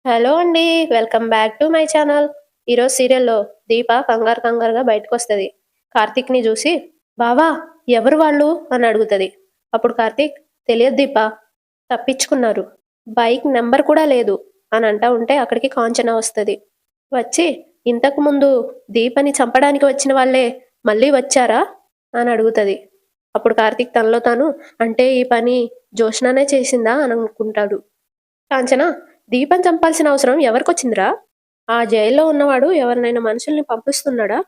Hello అండి. Welcome back to my channel. ఈరోజు సీరియల్‌లో దీప కంగారు కంగారుగా బయటకొస్తది. కార్తీక్‌ని జూసి "బావా ఎవరు వాళ్ళు?" అని అడుగుతది. అప్పుడు కార్తీక్ "తెలియదు దీప. తప్పించుకున్నారు. బైక్ నంబర్ కూడా లేదు" అని అంటా ఉంటే అక్కడికి కాంచన వస్తది. వచ్చి "ఇంతకు ముందు దీపని చంపడానికి వచ్చిన వాళ్ళే మళ్ళీ వచ్చారా?" అని అడుగుతది. అప్పుడు కార్తీక్ తనలో తాను అంటే ఈ పని జోష్ననే చేసిందా అని అనుకుంటాడు. కాంచన దీపం చంపాల్సిన అవసరం ఎవరికొచ్చిందిరా? ఆ జైల్లో ఉన్నవాడు ఎవరినైనా మనుషుల్ని పంపిస్తున్నాడా?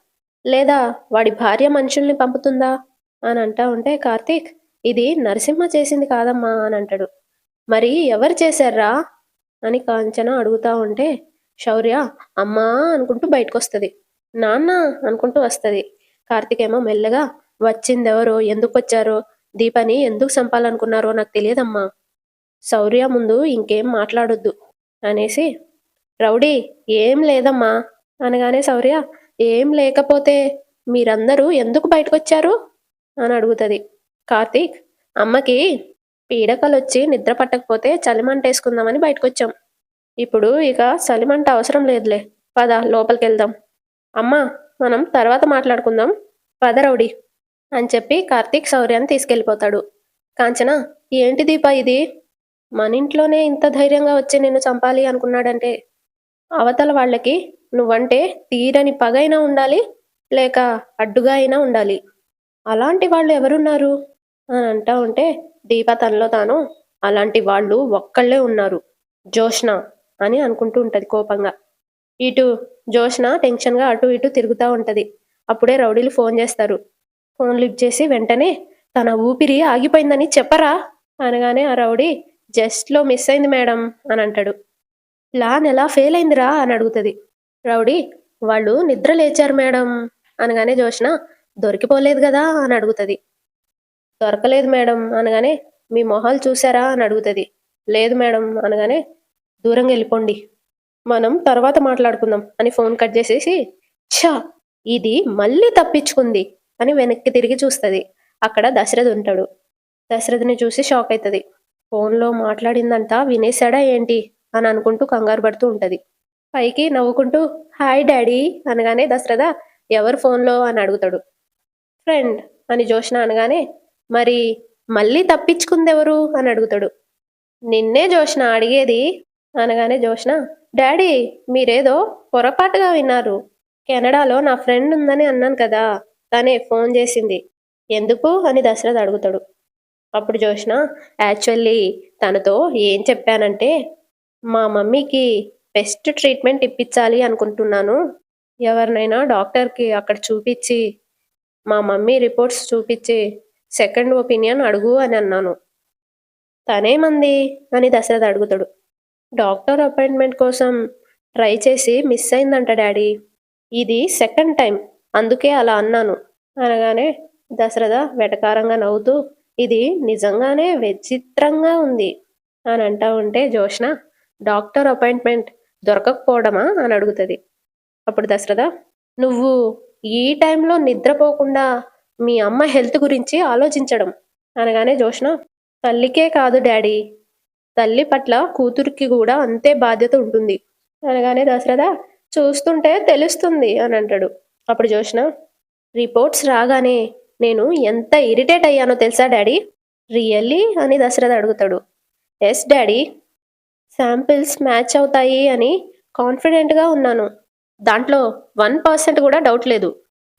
లేదా వాడి భార్య మనుషుల్ని పంపుతుందా? అని అంటా ఉంటే కార్తీక్ ఇది నరసింహ చేసింది కాదమ్మా అని అంటాడు. మరి ఎవరు చేశారా? అని కాంచన అడుగుతా ఉంటే శౌర్య అమ్మా అనుకుంటూ బయటకొస్తది. నాన్న అనుకుంటూ వస్తది. కార్తీక్ ఏమో మెల్లగా వచ్చిందెవరో, ఎందుకొచ్చారో, దీపని ఎందుకు చంపాలనుకున్నారో నాకు తెలియదమ్మా. శౌర్య ముందు ఇంకేం మాట్లాడొద్దు అనేసి రౌడీ ఏం లేదమ్మా అనగానే శౌర్య ఏం లేకపోతే మీరందరూ ఎందుకు బయటకొచ్చారు అని అడుగుతుంది. కార్తీక్ అమ్మకి పీడకలొచ్చి నిద్ర పట్టకపోతే చలిమంటేసుకుందామని బయటకొచ్చాం. ఇప్పుడు ఇక చలిమంట అవసరం లేదులే, పద లోపలికెళ్దాం. అమ్మా మనం తర్వాత మాట్లాడుకుందాం, పద రౌడీ అని చెప్పి కార్తీక్ శౌర్యాన్ని తీసుకెళ్ళిపోతాడు. కాంచన ఏంటి దీపా ఇది? మనింట్లోనే ఇంత ధైర్యంగా వచ్చి నిన్ను చంపాలి అనుకున్నాడంటే, అవతల వాళ్ళకి నువ్వంటే తీరని పగైనా ఉండాలి, లేక అడ్డుగా అయినా ఉండాలి. అలాంటి వాళ్ళు ఎవరున్నారు? అని అంటా ఉంటే, దీప తనలో తాను అలాంటి వాళ్ళు ఒక్కళ్ళే ఉన్నారు. జోష్న అని అనుకుంటూ ఉంటది కోపంగా. ఇటు జోష్న టెన్షన్‌గా అటు ఇటు తిరుగుతా ఉంటది. అప్పుడే రౌడీలు ఫోన్ చేస్తారు. ఫోన్ లిఫ్ట్ చేసి వెంటనే తన ఊపిరి ఆగిపోయిందని చెప్పరా? అనగానే ఆ రౌడీ జస్ట్‌లో మిస్ అయింది మేడం అని అంటాడు. ప్లాన్ ఎలా ఫెయిల్ అయిందిరా అని అడుగుతది. రౌడీ వాళ్ళు నిద్ర లేచారు మేడం అనగానే జోష్న దొరికిపోలేదు గదా అని అడుగుతది. దొరకలేదు మేడం అనగానే మీ మొహాలు చూసారా అని అడుగుతది. లేదు మేడం అనగానే దూరంగా వెళ్ళిపోండి, మనం తర్వాత మాట్లాడుకుందాం అని ఫోన్ కట్ చేసేసి ఛ! ఇది మళ్ళీ తప్పించుకుంది అని వెనక్కి తిరిగి చూస్తది. అక్కడ దశరథ్ ఉంటాడు. దశరథ్‌ని చూసి షాక్ అయితది. ఫోన్‌లో మాట్లాడిందంతా వినేశాడా ఏంటి అని అనుకుంటూ కంగారు పడుతూ ఉంటది. పైకి నవ్వుకుంటూ హాయ్ డాడీ అనగానే దశరథ ఎవరు ఫోన్‌లో అని అడుగుతాడు. ఫ్రెండ్ అని జోష్న అనగానే మరి మళ్ళీ తప్పించుకుందెవరు అని అడుగుతాడు. నిన్నే జోష్న అడిగేది అనగానే జోష్న డాడీ మీరేదో పొరపాటుగా విన్నారు. కెనడాలో నా ఫ్రెండ్ ఉందని అన్నాను కదా, తనే ఫోన్ చేసింది. ఎందుకు అని దశరథ్ అడుగుతాడు. అప్పుడు జోష్న యాక్చువల్లీ తనతో ఏం చెప్పానంటే మా మమ్మీకి బెస్ట్ ట్రీట్మెంట్ ఇప్పించాలి అనుకుంటున్నాను. ఎవరినైనా డాక్టర్‌కి అక్కడ చూపిచ్చి మా మమ్మీ రిపోర్ట్స్ చూపిచ్చి సెకండ్ ఒపీనియన్ అడుగు అని అన్నాను. తనేమంది అని దశరథ్ అడుగుతాడు. డాక్టర్ అపాయింట్మెంట్ కోసం ట్రై చేసి మిస్ అయిందంట డాడీ. ఇది సెకండ్ టైం అందుకే అలా అన్నాను అనగానే దశరథ వెటకారంగా నవ్వుతూ ఇది నిజంగానే విచిత్రంగా ఉంది అని అంటా ఉంటే జోష్న డాక్టర్ అపాయింట్మెంట్ దొరకకపోవడమా అని అడుగుతుంది. అప్పుడు దశరథ నువ్వు ఈ టైంలో నిద్రపోకుండా మీ అమ్మ హెల్త్ గురించి ఆలోచించడం అనగానే జోష్న తల్లికే కాదు డాడీ, తల్లి పట్ల కూతురికి కూడా అంతే బాధ్యత ఉంటుంది అనగానే దశరథ చూస్తుంటే తెలుస్తుంది అని అంటాడు. అప్పుడు జోష్న రిపోర్ట్స్ రాగానే నేను ఎంత ఇరిటేట్ అయ్యానో తెలుసా డాడీ? రియల్లీ అని దశరథ అడుగుతాడు. ఎస్ డాడీ, శాంపిల్స్ మ్యాచ్ అవుతాయి అని కాన్ఫిడెంట్గా ఉన్నాను. దాంట్లో 1% కూడా డౌట్ లేదు.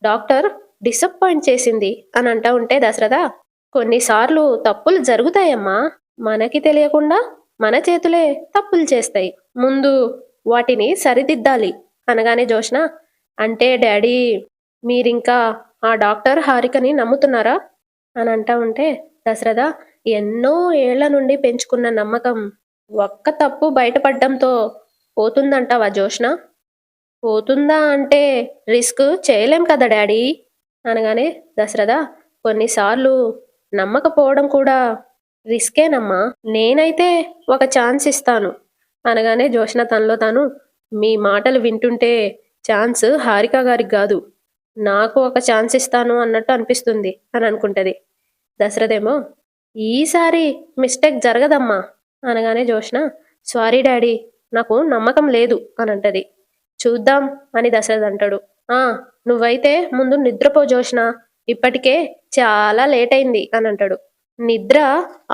డాక్టర్ డిసప్పాయింట్ చేసింది అని అంటా ఉంటే దశరథ కొన్నిసార్లు తప్పులు జరుగుతాయమ్మా, మనకి తెలియకుండా మన చేతులే తప్పులు చేస్తాయి. ముందు వాటిని సరిదిద్దాలి అనగానే జోష్న అంటే డాడీ మీరింకా ఆ డాక్టర్ హారికని నమ్ముతున్నారా అని అంటా ఉంటే దశరథ ఎన్నో ఏళ్ల నుండి పెంచుకున్న నమ్మకం ఒక్క తప్పు బయటపడ్డంతో పోతుందంటావా జోష్న? పోతుందా అంటే రిస్క్ చేయలేం కదా డాడీ అనగానే దశరథ కొన్నిసార్లు నమ్మకపోవడం కూడా రిస్కేనమ్మా. నేనైతే ఒక ఛాన్స్ ఇస్తాను అనగానే జోష్న తనలో తాను మీ మాటలు వింటుంటే ఛాన్స్ హారిక గారికి కాదు, నాకు ఒక ఛాన్స్ ఇస్తాను అన్నట్టు అనిపిస్తుంది అని అనుకుంటది. దశరథేమో ఈసారి మిస్టేక్ జరగదమ్మా అనగానే జోష్న సారీ డాడీ, నాకు నమ్మకం లేదు అని అంటది. చూద్దాం అని దశరథ్ అంటాడు. ఆ, నువ్వైతే ముందు నిద్రపో జోష్న, ఇప్పటికే చాలా లేట్ అయింది అని అంటాడు. నిద్ర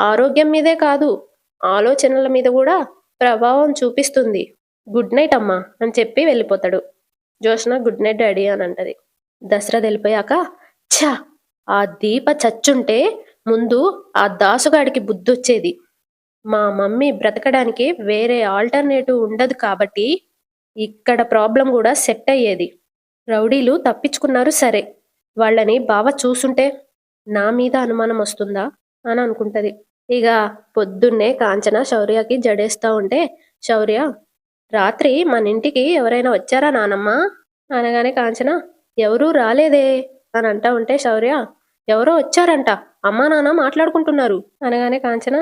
ఆరోగ్యం మీదే కాదు, ఆలోచనల మీద కూడా ప్రభావం చూపిస్తుంది. గుడ్ నైట్ అమ్మా అని చెప్పి వెళ్ళిపోతాడు. జోష్న గుడ్ నైట్ డాడీ అని అంటది. దశరథ్ వెళ్ళిపోయాక, ఛ, ఆ దీప చచ్చుంటే ముందు ఆ దాసుగాడికి బుద్ధొచ్చేది. మా మమ్మీ బ్రతకడానికి వేరే ఆల్టర్నేటివ్ ఉండదు కాబట్టి ఇక్కడ ప్రాబ్లం కూడా సెట్ అయ్యేది. రౌడీలు తప్పించుకున్నారు సరే, వాళ్ళని బావ చూసుంటే నా మీద అనుమానం వస్తుందా అని అనుకుంటది. ఇక పొద్దున్నే కాంచన శౌర్యకి జడేస్తా ఉంటే, శౌర్య, రాత్రి మన ఇంటికి ఎవరైనా వచ్చారా నానమ్మ అనగానే కాంచన, ఎవరూ రాలేదే అని అంటా ఉంటే శౌర్య, ఎవరో వచ్చారంట, అమ్మా నాన్న మాట్లాడుకుంటున్నారు అనగానే కాంచన,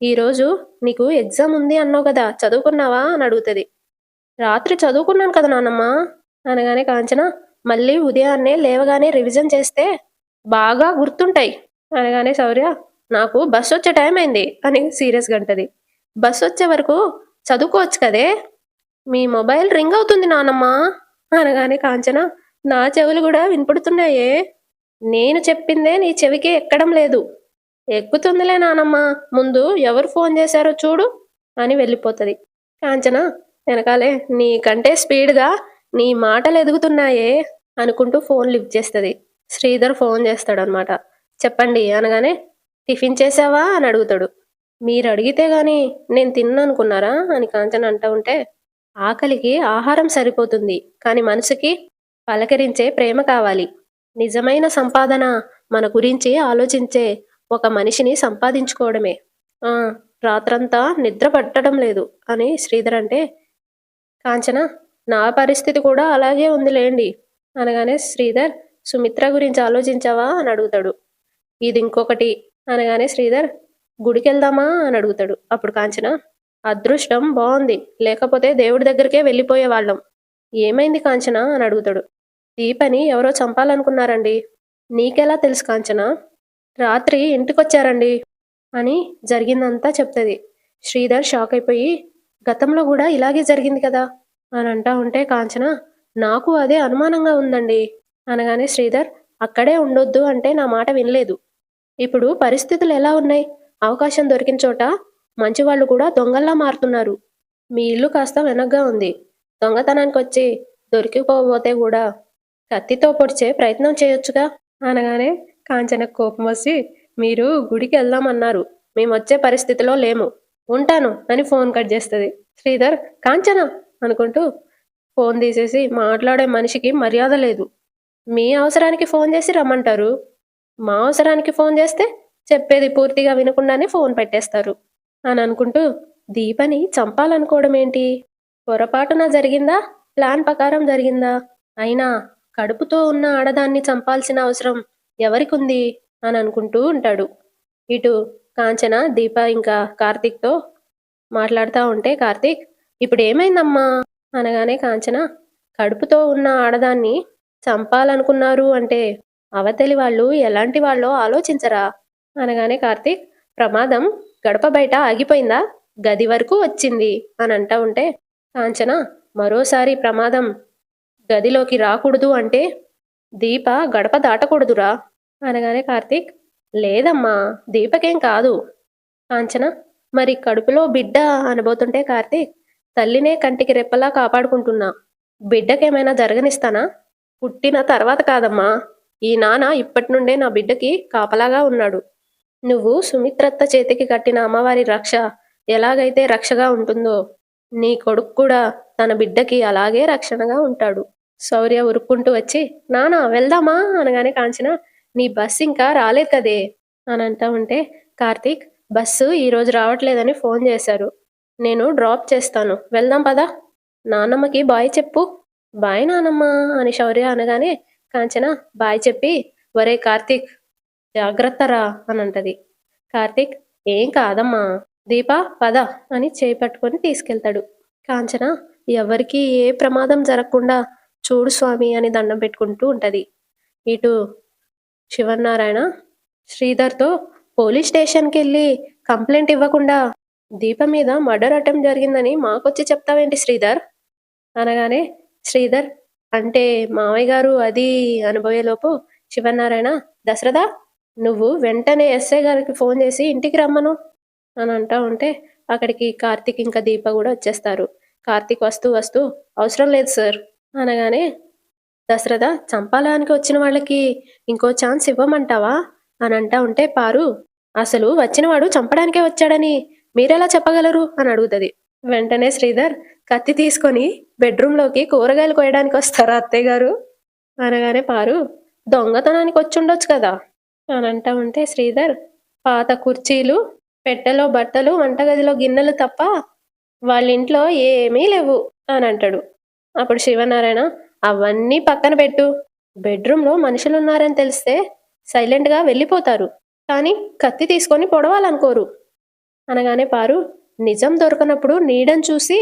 ఈరోజు నీకు ఎగ్జామ్ ఉంది అన్నావు కదా, చదువుకున్నావా అని అడుగుతుంది. రాత్రి చదువుకున్నాను కదా నానమ్మ అనగానే కాంచన, మళ్ళీ ఉదయాన్నే లేవగానే రివిజన్ చేస్తే బాగా గుర్తుంటాయి అనగానే శౌర్య, నాకు బస్ వచ్చే టైం అయింది అని సీరియస్గా అంటది. బస్ వచ్చే వరకు చదువుకోవచ్చు కదే, మీ మొబైల్ రింగ్ అవుతుంది నానమ్మ అనగానే కాంచన, నా చెవులు కూడా వినపడుతున్నాయే, నేను చెప్పిందే నీ చెవికి ఎక్కడం లేదు. ఎక్కుతుందిలే నానమ్మ, ముందు ఎవరు ఫోన్ చేశారో చూడు అని వెళ్ళిపోతుంది. కాంచన వెనకాలే, నీకంటే స్పీడ్గా నీ మాటలు ఎదుగుతున్నాయే అనుకుంటూ ఫోన్ లిఫ్ట్ చేస్తుంది. శ్రీధర్ ఫోన్ చేస్తాడనమాట. చెప్పండి అనగానే, టిఫిన్ చేసావా అని అడుగుతాడు. మీరు అడిగితే గాని నేను తిన్నానుకున్నారా అని కాంచన అంటూ ఉంటే, ఆకలికి ఆహారం సరిపోతుంది, కానీ మనసుకి పలకరించే ప్రేమ కావాలి. నిజమైన సంపాదన మన గురించి ఆలోచించే ఒక మనిషిని సంపాదించుకోవడమే. ఆ, రాత్రంతా నిద్ర పట్టడం లేదు అని శ్రీధర్ అంటే, కాంచన, నా పరిస్థితి కూడా అలాగే ఉందిలేండి అనగానే శ్రీధర్, సుమిత్ర గురించి ఆలోచించావా అని అడుగుతాడు. ఇది ఇంకొకటి అనగానే శ్రీధర్, గుడికి వెళ్దామా అని అడుగుతాడు. అప్పుడు కాంచన, అదృష్టం బాగుంది, లేకపోతే దేవుడి దగ్గరికే వెళ్ళిపోయే వాళ్ళం. ఏమైంది కాంచన అని అడుగుతాడు. దీపని ఎవరో చంపాలనుకున్నారండి. నీకెలా తెలుసు కాంచన? రాత్రి ఇంటికొచ్చారండి అని జరిగిందంతా చెప్తుంది. శ్రీధర్ షాక్ అయిపోయి, గతంలో కూడా ఇలాగే జరిగింది కదా అని అంటా ఉంటే కాంచన, నాకు అదే అనుమానంగా ఉందండి అనగానే శ్రీధర్, అక్కడే ఉండొద్దు అంటే నా మాట వినలేదు. ఇప్పుడు పరిస్థితులు ఎలా ఉన్నాయి? అవకాశం దొరికిన చోట మంచివాళ్ళు కూడా దొంగల్లా మారుతున్నారు. మీ ఇల్లు కాస్త వెనగ్గా ఉంది, దొంగతనానికి వచ్చి దొరికిపోతే కూడా కత్తితో పొడిచే ప్రయత్నం చేయొచ్చుగా అనగానే కాంచనకు కోపం వచ్చి, మీరు గుడికి వెళ్దామన్నారు, మేము వచ్చే పరిస్థితిలో లేము, ఉంటాను అని ఫోన్ కట్ చేస్తుంది. శ్రీధర్, కాంచన అనుకుంటూ ఫోన్ తీసేసి, మాట్లాడే మనిషికి మర్యాద లేదు, మీ అవసరానికి ఫోన్ చేసి రమ్మంటారు, మా అవసరానికి ఫోన్ చేస్తే చెప్పేది పూర్తిగా వినకుండానే ఫోన్ పెట్టేస్తారు అని అనుకుంటూ, దీపని చంపాలనుకోవడం ఏంటి? పొరపాటున జరిగిందా, ప్లాన్ ప్రకారం జరిగిందా? అయినా కడుపుతో ఉన్న ఆడదాన్ని చంపాల్సిన అవసరం ఎవరికుంది అని అనుకుంటూ ఉంటాడు. ఇటు కాంచన దీప ఇంకా కార్తీక్తో మాట్లాడుతూ ఉంటే, కార్తీక్, ఇప్పుడు ఏమైందమ్మా అనగానే కాంచన, కడుపుతో ఉన్న ఆడదాన్ని చంపాలనుకున్నారు అంటే అవతలి వాళ్ళు ఎలాంటి వాళ్ళో ఆలోచించరా అనగానే కార్తీక్, ప్రమాదం గడప బయట ఆగిపోయిందా, గది వరకు వచ్చింది అని అంటా ఉంటే కాంచన, మరోసారి ప్రమాదం గదిలోకి రాకూడదు అంటే దీప గడప దాటకూడదురా అనగానే కార్తీక్, లేదమ్మా, దీపకేం కాదు. కాంచన, మరి కడుపులో బిడ్డ అనబోతుంటే కార్తీక్, తల్లినే కంటికి రెప్పలా కాపాడుకుంటున్నా, బిడ్డకేమైనా జరగనిస్తానా? పుట్టిన తర్వాత కాదమ్మా, ఈ నాన్న ఇప్పటి నుండే నా బిడ్డకి కాపలాగా ఉన్నాడు. నువ్వు సుమిత్రత్త చేతికి కట్టిన అమ్మవారి రక్ష ఎలాగైతే రక్షగా ఉంటుందో, నీ కొడుకు కూడా తన బిడ్డకి అలాగే రక్షణగా ఉంటాడు. శౌర్య ఉరుక్కుంటూ వచ్చి, నానా వెళ్దామా అనగానే కాంచన, నీ బస్సు ఇంకా రాలేదు కదే అని అంటా ఉంటే కార్తీక్, బస్సు ఈరోజు రావట్లేదని ఫోన్ చేశారు, నేను డ్రాప్ చేస్తాను, వెళ్దాం పదా, నాన్నమ్మకి బాయ్ చెప్పు. బాయ్ నానమ్మ అని శౌర్య అనగానే కాంచన బాయ్ చెప్పి, వరే కార్తీక్, జాగ్రత్తరా అని అంటది. కార్తీక్, ఏం కాదమ్మా, దీపా పద అని చేయి పట్టుకొని తీసుకెళ్తాడు. కాంచన, ఎవరికి ఏ ప్రమాదం జరగకుండా చూడు స్వామి అని దండం పెట్టుకుంటూ ఉంటది. ఇటు శివనారాయణ శ్రీధర్తో, పోలీస్ స్టేషన్కి వెళ్ళి కంప్లైంట్ ఇవ్వకుండా దీప మీద మర్డర్ అటెంప్ట్ జరిగిందని మాకొచ్చి చెప్తావేంటి శ్రీధర్ అనగానే, శ్రీధర్ అంటే మావయ్య గారు అది అనబోయేలోపు శివనారాయణ, దశరథ నువ్వు వెంటనే ఎస్ఐ గారికి ఫోన్ చేసి ఇంటికి రమ్మను అని అంటా ఉంటే అక్కడికి కార్తీక్ ఇంకా దీప కూడా వచ్చేస్తారు. కార్తీక్ వస్తూ వస్తూ అవసరం లేదు సార్ అనగానే, దశరథ చంపాలనికి వచ్చిన వాళ్ళకి ఇంకో ఛాన్స్ ఇవ్వమంటావా అని అంటా ఉంటే పారు, అసలు వచ్చినవాడు చంపడానికే వచ్చాడని మీరెలా చెప్పగలరు అని అడుగుతుంది. వెంటనే శ్రీధర్ కత్తి తీసుకొని బెడ్రూమ్లోకి కూరగాయలు కోయడానికి వస్తారా అత్తయ్య గారు అనగానే పారు, దొంగతనానికి వచ్చి ఉండొచ్చు కదా అని అంటా ఉంటే శ్రీధర్, పాత కుర్చీలు, పెట్టెలో బట్టలు, వంటగదిలో గిన్నెలు తప్ప వాళ్ళ ఇంట్లో ఏమీ లేవు అని అంటాడు. అప్పుడు శివనారాయణ, అవన్నీ పక్కన పెట్టు, బెడ్రూమ్లో మనుషులున్నారని తెలిస్తే సైలెంట్గా వెళ్ళిపోతారు, కానీ కత్తి తీసుకొని పొడవాలనుకోరు అనగానే పారు, నిజం దొరకనప్పుడు నీడని చూసి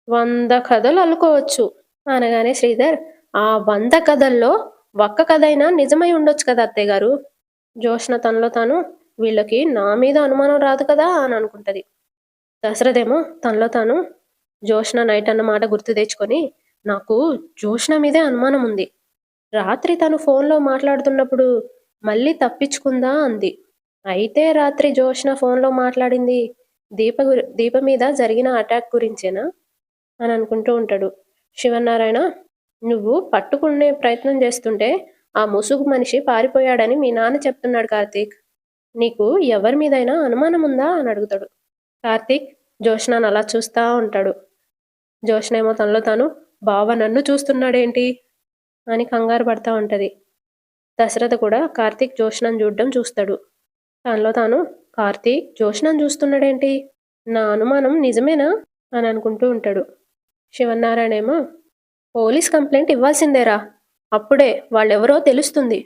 100 కథలు అల్లుకోవచ్చు అనగానే శ్రీధర్, ఆ 100 కథల్లో ఒక్క కథ అయినా నిజమై ఉండొచ్చు కదా అత్తయ్య గారు. జోష్న తనలో తాను, వీళ్ళకి నా మీద అనుమానం రాదు కదా అని అనుకుంటది. దశరథేమో తనలో తాను జోష్న నైట్ అన్న మాట గుర్తు తెచ్చుకొని, నాకు జోష్న మీదే అనుమానం ఉంది, రాత్రి తను ఫోన్లో మాట్లాడుతున్నప్పుడు మళ్ళీ తప్పించుకుందా అంది, అయితే రాత్రి జోష్న ఫోన్లో మాట్లాడింది దీప మీద జరిగిన అటాక్ గురించేనా అని అనుకుంటూ ఉంటాడు. శివనారాయణ, నువ్వు పట్టుకునే ప్రయత్నం చేస్తుంటే ఆ ముసుగు మనిషి పారిపోయాడని మీ నాన్న చెప్తున్నాడు కార్తీక్, నీకు ఎవరి మీదైనా అనుమానం ఉందా అని అడుగుతాడు. కార్తీక్ జోష్నాను అలా చూస్తూ ఉంటాడు. జోష్న ఏమో తనలో తాను, బావ నన్ను చూస్తున్నాడేంటి అని కంగారు పడతా ఉంటుంది. దశరథ కూడా కార్తీక్ జోష్నను చూడడం చూస్తాడు. తనలో తాను, కార్తీక్ జోష్నను చూస్తున్నాడేంటి, నా అనుమానం నిజమేనా అని అనుకుంటూ ఉంటాడు. శివనారాయణ ఏమో, పోలీస్ కంప్లైంట్ ఇవ్వాల్సిందేరా, అప్పుడే వాళ్ళెవరో తెలుస్తుంది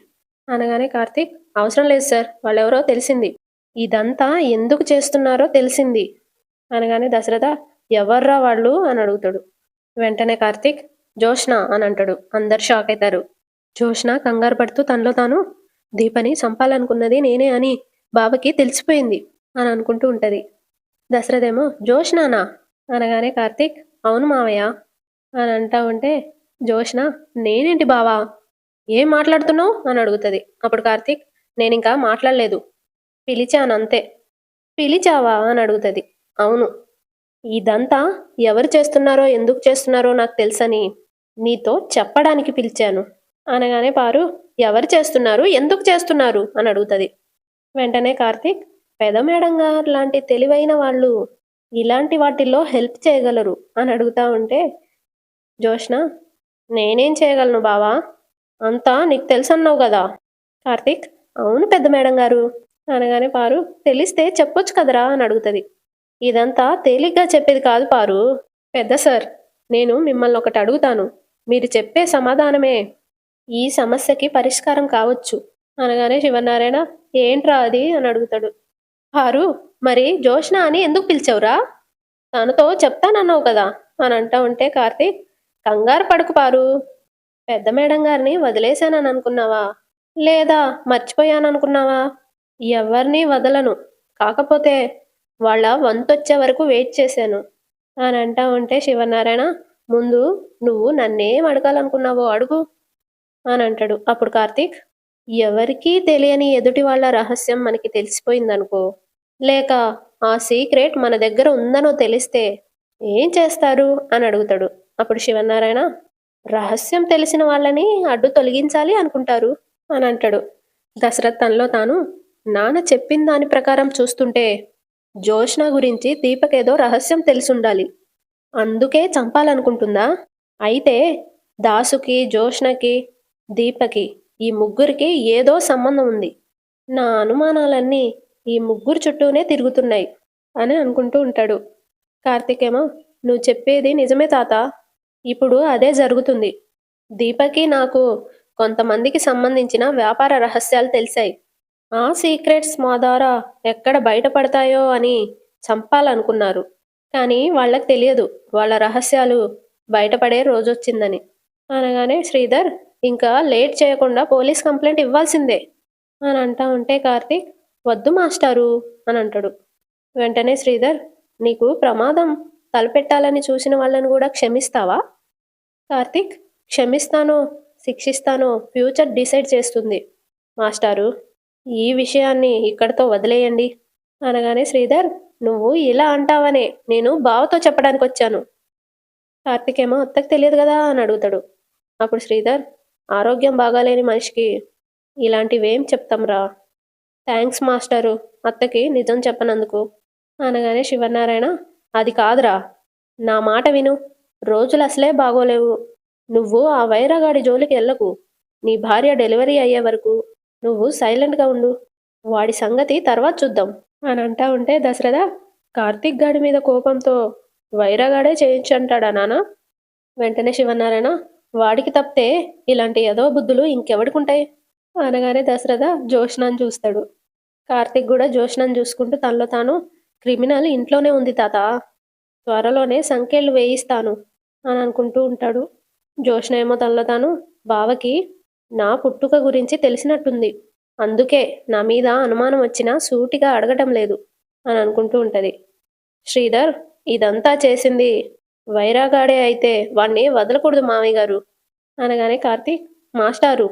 అనగానే కార్తీక్, అవసరం లేదు సార్, వాళ్ళెవరో తెలిసింది, ఇదంతా ఎందుకు చేస్తున్నారో తెలిసింది అనగానే దశరథ, ఎవర్రా వాళ్ళు అని అడుగుతాడు. వెంటనే కార్తీక్, జోష్న అని అంటాడు. అందరు షాక్ అవుతారు. జోష్న కంగారు పడుతూ తనలో తాను, దీపని చంపాలనుకున్నది నేనే అని బావకి తెలిసిపోయింది అని అనుకుంటూ ఉంటది. దశరథేమో, జోష్నానా అనగానే కార్తీక్, అవును మావయ్య అని అంటా ఉంటే జోష్న, నేనేంటి బావా, ఏం మాట్లాడుతున్నావు అని అడుగుతుంది. అప్పుడు కార్తీక్, నేనింకా మాట్లాడలేదు, పిలిచానంతే. పిలిచావా అని అడుగుతుంది. అవును, ఇదంతా ఎవరు చేస్తున్నారో ఎందుకు చేస్తున్నారో నాకు తెలుసని నీతో చెప్పడానికి పిలిచాను అనగానే పారు, ఎవరు చేస్తున్నారు, ఎందుకు చేస్తున్నారు అని అడుగుతుంది. వెంటనే కార్తీక్, పెద మేడం గారు లాంటి తెలివైన వాళ్ళు ఇలాంటి వాటిల్లో హెల్ప్ చేయగలరు అని అడుగుతా ఉంటే జోష్న, నేనేం చేయగలను బావా, అంతా నీకు తెలుసన్నావు కదా. కార్తీక్, అవును పెద్ద మేడం గారు అనగానే పారు, తెలిస్తే చెప్పొచ్చు కదరా అని అడుగుతుంది. ఇదంతా తేలిగ్గా చెప్పేది కాదు పారు, పెద్ద సార్, నేను మిమ్మల్ని ఒకటి అడుగుతాను, మీరు చెప్పే సమాధానమే ఈ సమస్యకి పరిష్కారం కావచ్చు అనగానే శివనారాయణ, ఏంట్రా అది అని అడుగుతాడు. పారు, మరి జోష్న అని ఎందుకు పిలిచావురా, తనతో చెప్తానన్నావు కదా అని అంటా ఉంటే కార్తీక్, కంగారు పడుకు పారు, పెద్ద మేడం గారిని వదిలేశానని అనుకున్నావా, లేదా మర్చిపోయాననుకున్నావా, ఎవరిని వదలను, కాకపోతే వాళ్ళ వంతొచ్చే వరకు వెయిట్ చేశాను అని అంటా ఉంటే శివనారాయణ, ముందు నువ్వు నన్నేం అడగాలనుకున్నావో అడుగు అని అంటాడు. అప్పుడు కార్తీక్, ఎవరికీ తెలియని ఎదుటి వాళ్ళ రహస్యం మనకి తెలిసిపోయిందనుకో, లేక ఆ సీక్రెట్ మన దగ్గర ఉందనో తెలిస్తే ఏం చేస్తారు అని అడుగుతాడు. అప్పుడు శివనారాయణ, రహస్యం తెలిసిన వాళ్ళని అడ్డు తొలగించాలి అనుకుంటారు అని అంటాడు. దశరథ్ తనలో తాను, నాన్న చెప్పిన దాని ప్రకారం చూస్తుంటే జోష్న గురించి దీపకేదో రహస్యం తెలిసుండాలి, అందుకే చంపాలనుకుంటుందా, అయితే దాసుకి, జోష్నకి, దీపకి, ఈ ముగ్గురికి ఏదో సంబంధం ఉంది, నా అనుమానాలన్నీ ఈ ముగ్గురు చుట్టూనే తిరుగుతున్నాయి అని అనుకుంటూ ఉంటాడు. కార్తీక్ ఏమో, నువ్వు చెప్పేది నిజమే తాత, ఇప్పుడు అదే జరుగుతుంది, దీపకి నాకు కొంతమందికి సంబంధించిన వ్యాపార రహస్యాలు తెలిసాయి, ఆ సీక్రెట్స్ మా ద్వారా ఎక్కడ బయటపడతాయో అని చంపాలనుకున్నారు, కానీ వాళ్ళకి తెలియదు వాళ్ళ రహస్యాలు బయటపడే రోజొచ్చిందని అనగానే శ్రీధర్, ఇంకా లేట్ చేయకుండా పోలీస్ కంప్లైంట్ ఇవ్వాల్సిందే అని అంటా ఉంటే కార్తీక్, వద్దు మాస్టారు అని అంటాడు. వెంటనే శ్రీధర్, నీకు ప్రమాదం తలపెట్టాలని చూసిన వాళ్ళని కూడా క్షమిస్తావా? కార్తీక్, క్షమిస్తానో, శిక్షిస్తానో ఫ్యూచర్ డిసైడ్ చేస్తుంది మాస్టారు. ఈ విషయాన్ని ఇక్కడితో వదిలేయండి అనగానే శ్రీధర్, నువ్వు ఇలా అంటావనే నేను బావతో చెప్పడానికి వచ్చాను. కార్తీక్ ఏమో అత్తకు తెలియదు కదా అని అడుగుతాడు. అప్పుడు శ్రీధర్, ఆరోగ్యం బాగాలేని మనిషికి ఇలాంటివేం చెప్తాంరా. థ్యాంక్స్ మాస్టారు, అత్తకి నిజం చెప్పనందుకు అనగానే శివనారాయణ, అది కాదురా, నా మాట విను. రోజులు అసలే బాగోలేవు. నువ్వు ఆ వైరగాడి జోలికి వెళ్ళకు. నీ భార్య డెలివరీ అయ్యే వరకు నువ్వు సైలెంట్గా ఉండు. వాడి సంగతి తర్వాత చూద్దాం అని అంటా ఉంటే దశరథ, కార్తీక్ గాడి మీద కోపంతో వైరగాడే చేయించంటాడా నాన్న? వెంటనే శివనారాయణ, వాడికి తప్పితే ఇలాంటి యదో బుద్ధులు ఇంకెవడికుంటాయి అనగానే దశరథ జోష్నాన్ని చూస్తాడు. కార్తీక్ కూడా జోష్నాన్ని చూసుకుంటూ తనలో తాను, క్రిమినల్ ఇంట్లోనే ఉంది తాత, త్వరలోనే సంఖ్యలు వేయిస్తాను అని అనుకుంటూ ఉంటాడు. జోష్న ఏమో తనలో తాను, బావకి నా పుట్టుక గురించి తెలిసినట్టుంది, అందుకే నా మీద అనుమానం వచ్చినా సూటిగా అడగటం లేదు అని అనుకుంటూ ఉంటుంది. శ్రీధర్, ఇదంతా చేసింది వైరాగాడే అయితే వాణ్ణి వదలకూడదు మామయ్య గారు అనగానే కార్తీక్, మాస్టారు,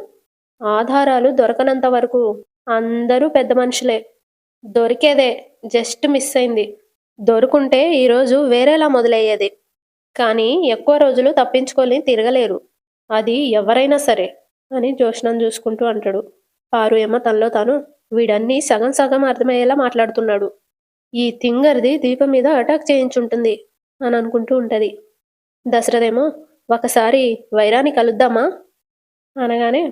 ఆధారాలు దొరకనంత వరకు అందరూ పెద్ద మనుషులే. దొరికేదే జస్ట్ మిస్ అయింది. దొరుకుంటే ఈరోజు వేరేలా మొదలయ్యేది. కానీ ఎక్కువ రోజులు తప్పించుకొని తిరగలేరు, అది ఎవరైనా సరే అని జోష్నను చూసుకుంటూ అంటాడు. పారు ఏమో తనలో తాను, వీడన్నీ సగం సగం అర్థమయ్యేలా మాట్లాడుతున్నాడు, ఈ తింగర్ది దీపం మీద అటాక్ చేయించుంటుంది అని అనుకుంటూ ఉంటుంది. దశరథేమో, ఒకసారి వైరాని కలుద్దామా అనగానే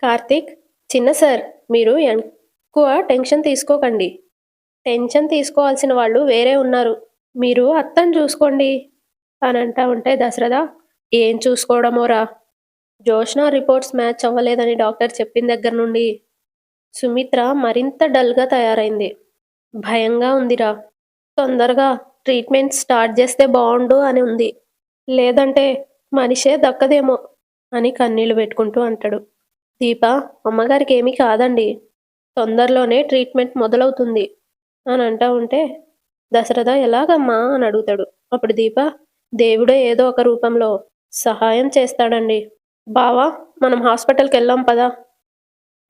కార్తీక్, చిన్న సార్, మీరు ఎక్కువ టెన్షన్ తీసుకోకండి. టెన్షన్ తీసుకోవాల్సిన వాళ్ళు వేరే ఉన్నారు, మీరు అత్తని చూసుకోండి అని అంటా ఉంటే దశరథ, ఏం చూసుకోవడమోరా, జోష్న రిపోర్ట్స్ మ్యాచ్ అవ్వలేదని డాక్టర్ చెప్పిన దగ్గర నుండి సుమిత్ర మరింత డల్గా తయారైంది. భయంగా ఉందిరా. తొందరగా ట్రీట్మెంట్ స్టార్ట్ చేస్తే బాగుండు అని ఉంది, లేదంటే మనిషే దక్కదేమో అని కన్నీళ్లు పెట్టుకుంటూ అంటాడు. దీప, అమ్మగారికి ఏమీ కాదండి, తొందరలోనే ట్రీట్మెంట్ మొదలవుతుంది అని అంటా ఉంటే దశరథ, ఎలాగమ్మా అని అడుగుతాడు. అప్పుడు దీప, దేవుడే ఏదో ఒక రూపంలో సహాయం చేస్తాడండి. బావా, మనం హాస్పిటల్కి వెళ్ళాం పదా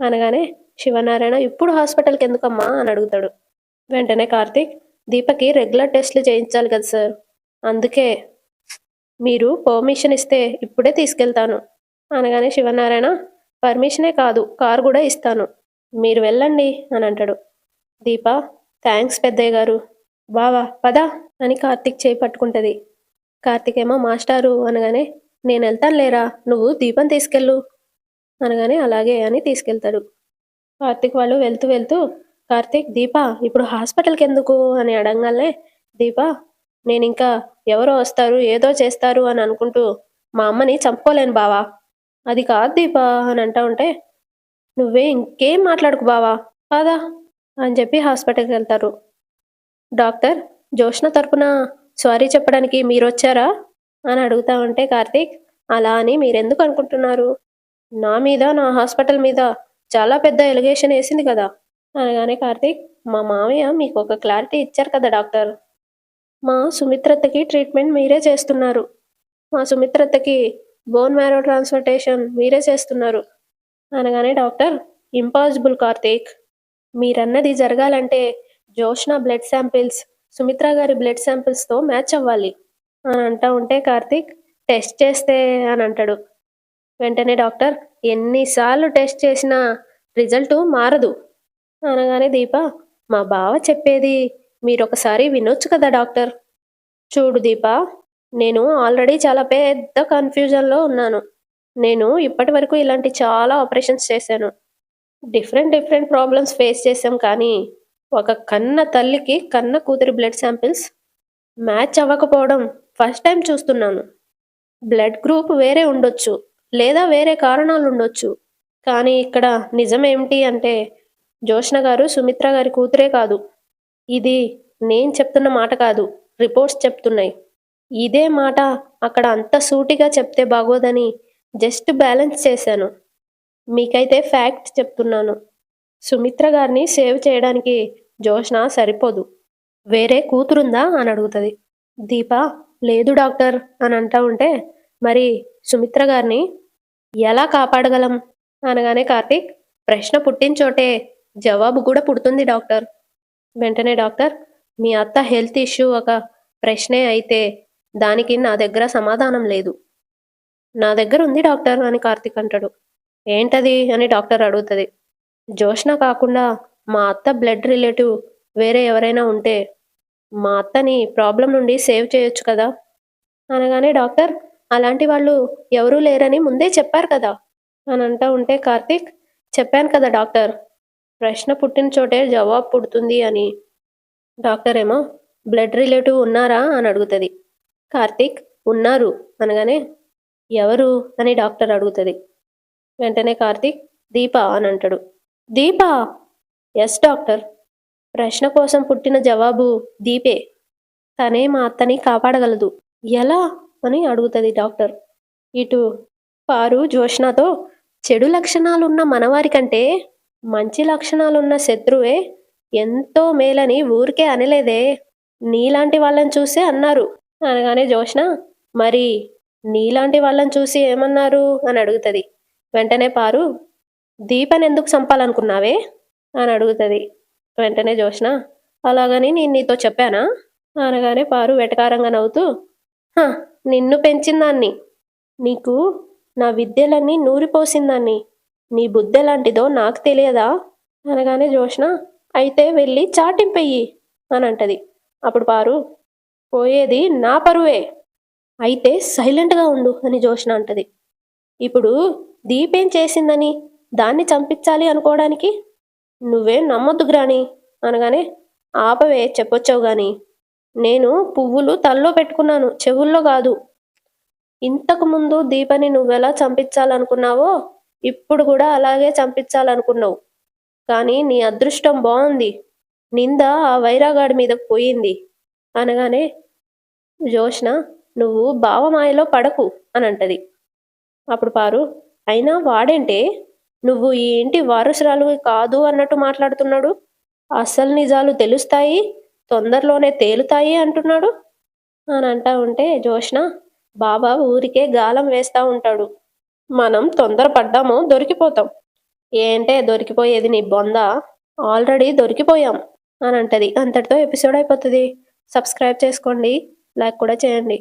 అనగానే శివనారాయణ, ఇప్పుడు హాస్పిటల్కి ఎందుకమ్మా అని అడుగుతాడు. వెంటనే కార్తీక్, దీపకి రెగ్యులర్ టెస్ట్లు చేయించాలి కదా సార్, అందుకే మీరు పర్మిషన్ ఇస్తే ఇప్పుడే తీసుకెళ్తాను అనగానే శివనారాయణ, పర్మిషనే కాదు, కారు కూడా ఇస్తాను, మీరు వెళ్ళండి అని అంటాడు. దీప, థ్యాంక్స్ పెద్దయ్య గారు, బావా పదా అని కార్తీక్ చేయి పట్టుకుంటుంది. కార్తీక్ ఏమో, మాస్టారు అనగానే, నేను వెళ్తాను లేరా, నువ్వు దీపం తీసుకెళ్ళు అనగానే అలాగే అని తీసుకెళ్తాడు. కార్తీక్ వాళ్ళు వెళ్తూ వెళ్తూ, కార్తీక్, దీప ఇప్పుడు హాస్పిటల్కి ఎందుకు అని అడగానే దీప, నేను ఇంకా ఎవరో వస్తారు ఏదో చేస్తారు అని అనుకుంటూ మా అమ్మని చంపుకోలేను బావా. అది కాదు దీప అని అంటా ఉంటే, నువ్వే ఇంకేం మాట్లాడుకు బావా, కాదా అని చెప్పి హాస్పిటల్కి వెళ్తారు. డాక్టర్, జోష్న తరపున సారీ చెప్పడానికి మీరు వచ్చారా అని అడుగుతా ఉంటే కార్తీక్, అలా అని మీరెందుకు అనుకుంటున్నారు, నా మీద నా హాస్పిటల్ మీద చాలా పెద్ద ఎలిగేషన్ వేసింది కదా అనగానే కార్తీక్, మా మామయ్య మీకు ఒక క్లారిటీ ఇచ్చారు కదా డాక్టర్, మా సుమిత్రత్తకి ట్రీట్మెంట్ మీరే చేస్తున్నారు, మా సుమిత్రత్తకి బోన్ మ్యారో ట్రాన్స్ప్లాంటేషన్ మీరే చేస్తున్నారు అనగానే డాక్టర్, ఇంపాసిబుల్ కార్తీక్, మీరన్నది జరగాలంటే జోష్న బ్లడ్ శాంపిల్స్ సుమిత్ర గారి బ్లడ్ శాంపిల్స్తో మ్యాచ్ అవ్వాలి అని అంటా ఉంటే కార్తీక్, టెస్ట్ చేస్తే అని అంటాడు. వెంటనే డాక్టర్, ఎన్నిసార్లు టెస్ట్ చేసినా రిజల్ట్ మారదు అనగానే దీప, మా బావ చెప్పేది మీరు ఒకసారి వినొచ్చు కదా డాక్టర్. చూడు దీప, నేను ఆల్రెడీ చాలా పెద్ద కన్ఫ్యూజన్లో ఉన్నాను. నేను ఇప్పటి వరకు ఇలాంటి చాలా ఆపరేషన్స్ చేశాను, డిఫరెంట్ ప్రాబ్లమ్స్ ఫేస్ చేశాం, కానీ ఒక కన్న తల్లికి కన్న కూతురి బ్లడ్ శాంపిల్స్ మ్యాచ్ అవ్వకపోవడం ఫస్ట్ టైం చూస్తున్నాను. బ్లడ్ గ్రూప్ వేరే ఉండొచ్చు, లేదా వేరే కారణాలు ఉండొచ్చు, కానీ ఇక్కడ నిజం ఏమిటి అంటే జోష్న గారు సుమిత్ర గారి కూతురే కాదు. ఇది నేను చెప్తున్న మాట కాదు, రిపోర్ట్స్ చెప్తున్నాయి. ఇదే మాట అక్కడ అంత సూటిగా చెప్తే బాగోదని జస్ట్ బ్యాలెన్స్ చేశాను. మీకైతే ఫ్యాక్ట్ చెప్తున్నాను, సుమిత్ర గారిని సేవ్ చేయడానికి జోష్న సరిపోదు. వేరే కూతురుందా అని అడుగుతుంది. దీప లేదు డాక్టర్ అని అంటా ఉంటే, మరి సుమిత్ర గారిని ఎలా కాపాడగలం అనగానే కార్తీక్, ప్రశ్న పుట్టిన చోటే జవాబు కూడా పుడుతుంది డాక్టర్. వెంటనే డాక్టర్, మీ అత్త హెల్త్ ఇష్యూ ఒక ప్రశ్నే అయితే దానికి నా దగ్గర సమాధానం లేదు. నా దగ్గర ఉంది డాక్టర్ అని కార్తీక్ అంటాడు. ఏంటది అని డాక్టర్ అడుగుతుంది. జోష్న కాకుండా మా అత్త బ్లడ్ రిలేటివ్ వేరే ఎవరైనా ఉంటే మా అత్తని ప్రాబ్లం నుండి సేవ్ చేయొచ్చు కదా అనగానే డాక్టర్, అలాంటి వాళ్ళు ఎవరూ లేరని ముందే చెప్పారు కదా అని అంటూ ఉంటే కార్తీక్, చెప్పాను కదా డాక్టర్, ప్రశ్న పుట్టిన చోటే జవాబు పుడుతుంది అని. డాక్టర్ ఏమో బ్లడ్ రిలేటివ్ ఉన్నారా అని అడుగుతుంది. కార్తీక్ ఉన్నారు అనగానే ఎవరు అని డాక్టర్ అడుగుతుంది. వెంటనే కార్తీక్ దీప అని అంటాడు. దీపా? ఎస్ డాక్టర్, ప్రశ్న కోసం పుట్టిన జవాబు దీపే. తనే మా అత్తని కాపాడగలదు. ఎలా అని అడుగుతుంది డాక్టర్. ఇటు పారు జోష్నాతో, చెడు లక్షణాలున్న మనవారి కంటే మంచి లక్షణాలున్న శత్రువే ఎంతో మేలని ఊరికే అనలేదే, నీలాంటి వాళ్ళని చూసే అన్నారు అనగానే జోష్న, మరి నీలాంటి వాళ్ళని చూసి ఏమన్నారు అని అడుగుతుంది. వెంటనే పారు, దీపనెందుకు చంపాలనుకున్నావే అని అడుగుతుంది. వెంటనే జోష్న, అలాగని నేను నీతో చెప్పానా అనగానే పారు వెటకారంగా నవ్వుతూ, నిన్ను పెంచిందాన్ని, నీకు నా విద్యలన్నీ నూరిపోసిందాన్ని, నీ బుద్ధెలాంటిదో నాకు తెలియదా అనగానే జోష్న, అయితే వెళ్ళి చాటింపెయ్యి అని అంటది. అప్పుడు పారు, పోయేది నా పరువే, అయితే సైలెంట్గా ఉండు అని జోష్న అంటది. ఇప్పుడు దీపేం చేసిందని దాన్ని చంపించాలి అనుకోవడానికి నువ్వేం నమ్మొద్దు గ్రాని అనగానే, ఆపవే చెప్పొచ్చావు గాని, నేను పువ్వులు తల్లో పెట్టుకున్నాను, చెవుల్లో కాదు. ఇంతకుముందు దీపని నువ్వెలా చంపించాలనుకున్నావో ఇప్పుడు కూడా అలాగే చంపించాలనుకున్నావు. కానీ నీ అదృష్టం బాగుంది, నింద ఆ వైరాగాడి మీదకు పోయింది అనగానే జోష్న, నువ్వు భావమాయలో పడకు అని అంటది. అప్పుడు పారు, అయినా వాడేంటే నువ్వు ఈ ఇంటి వారసురాలు కాదు అన్నట్టు మాట్లాడుతున్నాడు, అసలు నిజాలు తెలుస్తాయి, తొందరలోనే తేలుతాయి అంటున్నాడు అని అంటా ఉంటే జోష్న, బాబా ఊరికే గాలం వేస్తూ ఉంటాడు, మనం తొందరపడ్డామో దొరికిపోతాం. ఏంటే దొరికిపోయేది నీ బొంద, ఆల్రెడీ దొరికిపోయాం అని అంటది. అంతటితో ఎపిసోడ్ అయిపోతుంది. సబ్స్క్రైబ్ చేసుకోండి, లైక్ కూడా చేయండి.